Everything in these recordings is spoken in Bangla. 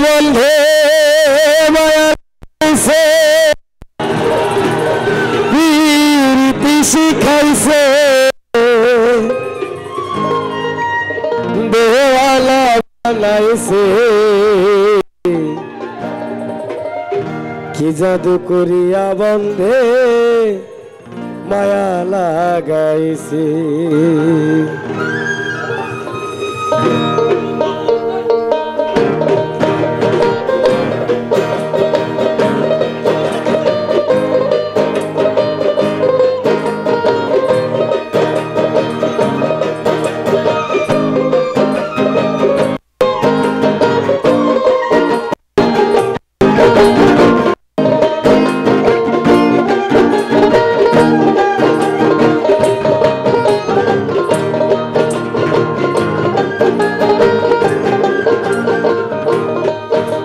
বন্ধে মায়া সে প্রীতি শিখাইছে দেওয়ালা বানাইছে কি জাদু করিয়া বন্ধে মায়া লাগাইছে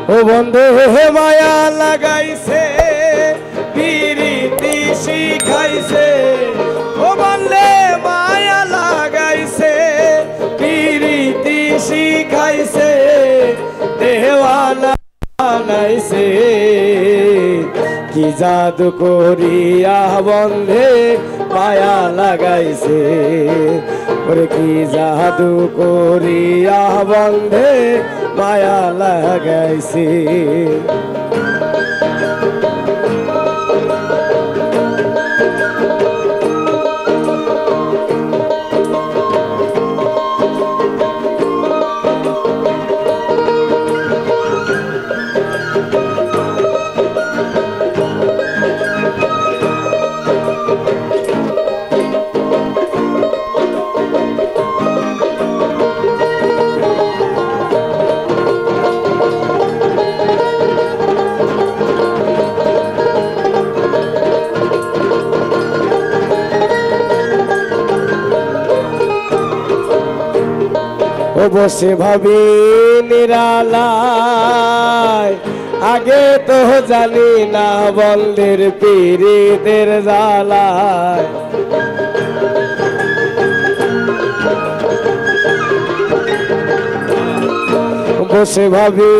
ও বন্ধে মায়া লাগাইছে প্রীতি শিখাইছে ও বন্ধে মায়া লাগাইছে প্রীতি শিখাইছে দেওয়ানা বানাইছে কি জাদু করিয়া বন্ধে মায়া লাগাইছে ওরে কি জাদু করিয়া বন্ধে মায়া লাগাইছে বসে ভাবি নিরালায় আগে তো জানি না বন্ধের পীড়িতের জ্বালায় বসে ভাবি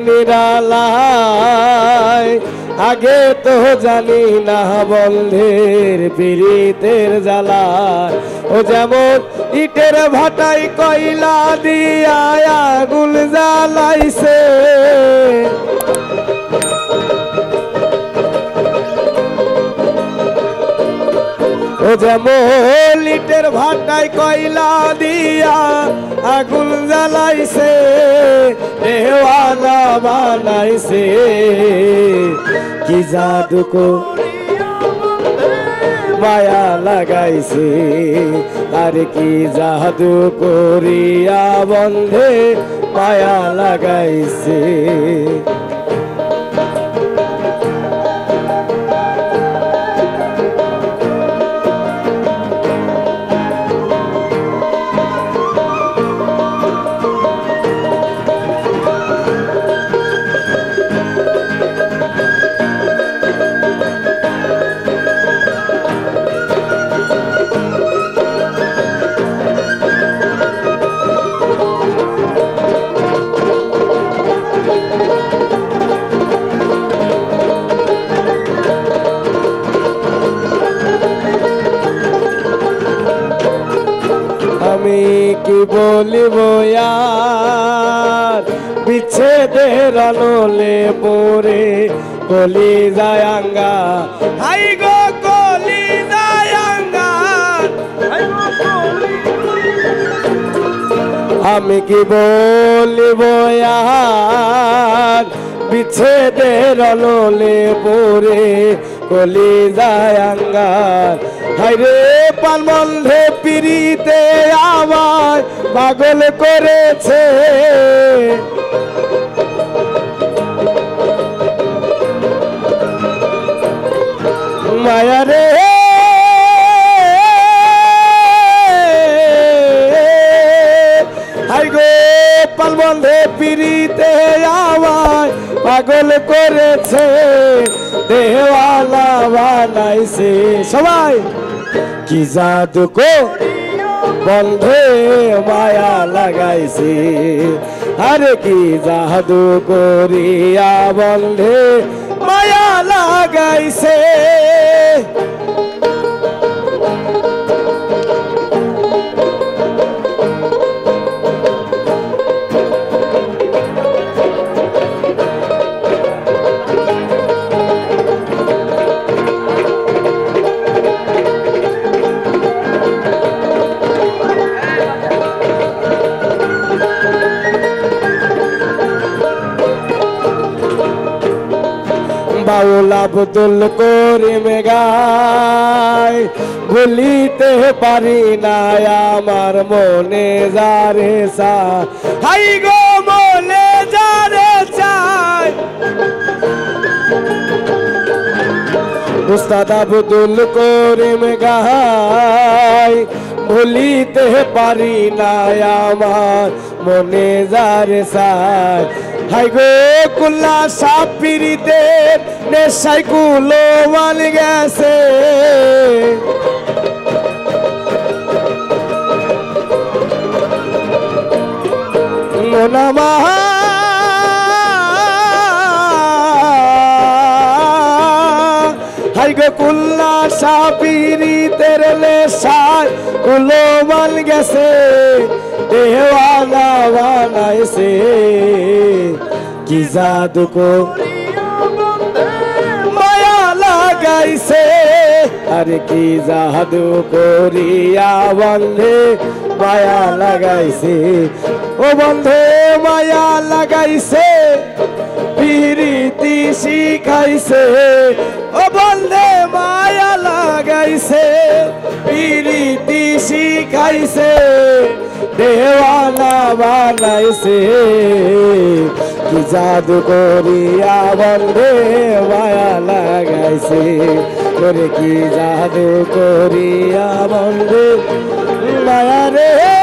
নিরালায় আগে তো জানি না বন্ধের পীড়িতের জ্বালায় ও যেমন ইটের ভাটাই কয়লা দিয়া আগুন জ্বালাইছে ও যেমন ইটের ভাটাই কয়লা দিয়া আগুন জ্বালাইছে দেওয়ানা বানাইছে কি জাদু মায়া লাগাইছে আর কি জাদু করিয়া বন্ধে মায়া লাগাইছে আমি কি বলিব আর বিচ্ছেদের আলোলে পড়ে কলি যায়ঙ্গা হাই গো কলি যায়ঙ্গা আমি কি বলিব আর বিচ্ছেদের আলোলে পড়ে কলি যায়ঙ্গা হাইরে পান বন্ধে পিরিতে আমার পাগল করেছে মায়া রে হাই গো পান বন্ধে পিরিতে আমার পাগল করেছে দেওয়ালা বানাইছে সবাই কি জাদু বন্ধে মায়া লাগাইছে আরে কি জাদু করিয়া বন্ধে মায়া লাগাইছে বাউল আব্দুল করিম গায় ভুলিতে পারি না আমার মনে যারে চায় হাই গো মনে যারে চায় উস্তাদ আব্দুল করিম গায় ভুলিতে পারি না আমার মনে যারে চায় হাই গো কুল্লা সাপিরিতে নেশাই কুলো মাল গেছে মোনামা হাই গো কুল্লা সাপিরিতে নেশাই কুলো মাল গেছে দেওয়ানা বানাইছে কি জাদু মায়া লাগাইছে আরে কি জাদু করিয়া বন্ধে মায়া লাগাইছে ও বন্ধে মায়া লাগাইছে প্রীতি শিখাইছে ও বন্ধে মায়া লাগাইছে প্রীতি শিখাইছে দেওয়ানা বানাইছে কি জাদু করিয়া বন্ধে মায়া লাগাইছে ওরে কি জাদু করিয়া বন্ধে মায়া রে